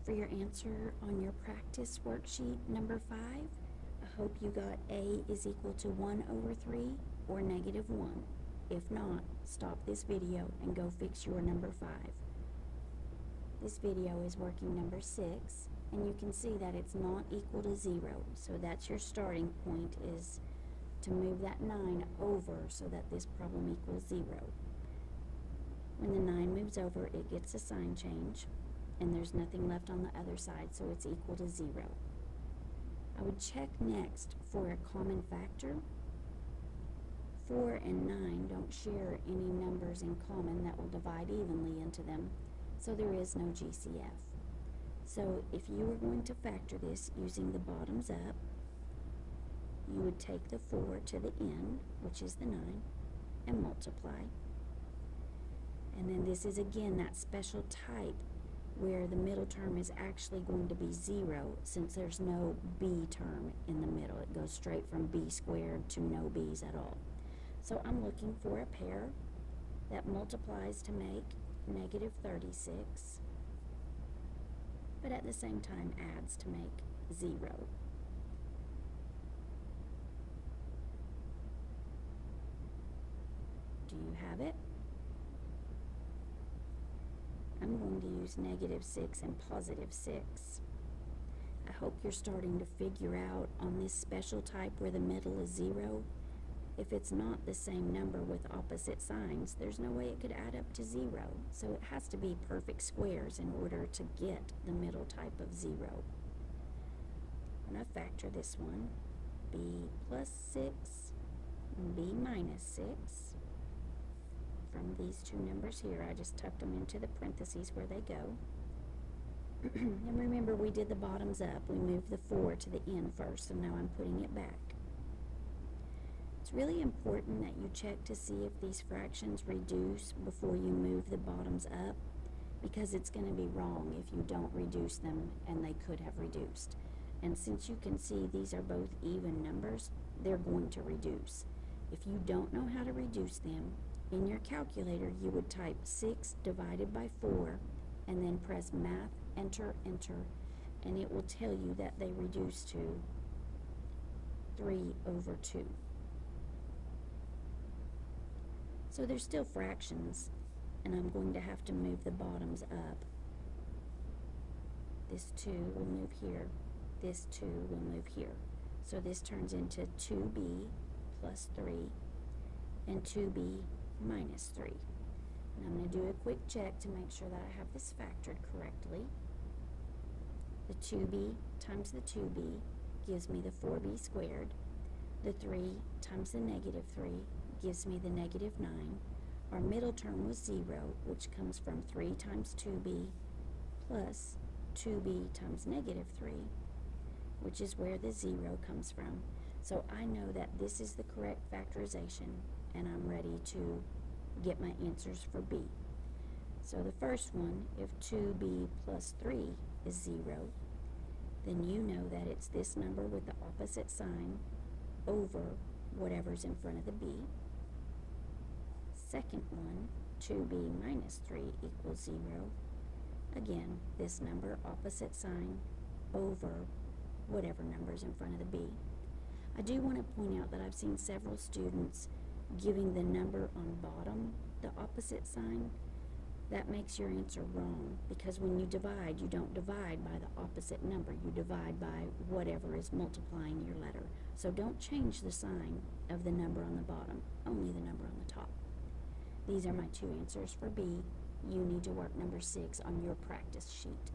For your answer on your practice worksheet number 5, I hope you got A is equal to 1 over 3 or negative 1. If not, stop this video and go fix your number 5. This video is working number 6, and you can see that it's not equal to 0, so that's your starting point, is to move that 9 over so that this problem equals 0. When the 9 moves over, it gets a sign change, and there's nothing left on the other side, so it's equal to 0. I would check next for a common factor. 4 and 9 don't share any numbers in common that will divide evenly into them, so there is no GCF. So if you were going to factor this using the bottoms up, you would take the 4 to the end, which is the 9, and multiply. And then this is again that special type where the middle term is actually going to be 0 since there's no b term in the middle. It goes straight from b squared to no b's at all. So I'm looking for a pair that multiplies to make negative 36, but at the same time adds to make 0. Do you have it? I'm going to use negative 6 and positive 6. I hope you're starting to figure out on this special type where the middle is 0, if it's not the same number with opposite signs, there's no way it could add up to 0. So it has to be perfect squares in order to get the middle type of 0. When I factor this one, b plus 6 and b minus 6. From these two numbers here, I just tucked them into the parentheses where they go. And remember, we did the bottoms up. We moved the 4 to the end first, so now I'm putting it back. It's really important that you check to see if these fractions reduce before you move the bottoms up, because it's going to be wrong if you don't reduce them and they could have reduced. And since you can see these are both even numbers, they're going to reduce. If you don't know how to reduce them, in your calculator you would type 6 divided by 4 and then press math, enter, enter, and it will tell you that they reduce to 3 over 2. So they're still fractions, and I'm going to have to move the bottoms up. This 2 will move here. This 2 will move here. So this turns into 2b plus 3 and 2b minus 3. And I'm going to do a quick check to make sure that I have this factored correctly. The 2b times the 2b gives me the 4b squared. The 3 times the negative 3 gives me the negative 9. Our middle term was 0, which comes from 3 times 2b plus 2b times negative 3, which is where the 0 comes from. So I know that this is the correct factorization, and I'm ready to get my answers for b. So the first one, if 2b plus 3 is 0, then you know that it's this number with the opposite sign over whatever's in front of the b. Second one, 2b minus 3 equals 0. Again, this number, opposite sign, over whatever number's in front of the b. I do want to point out that I've seen several students giving the number on bottom the opposite sign. That makes your answer wrong, because when you divide, you don't divide by the opposite number. You divide by whatever is multiplying your letter. So don't change the sign of the number on the bottom, only the number on the top. These are my two answers for B. You need to work number 6 on your practice sheet.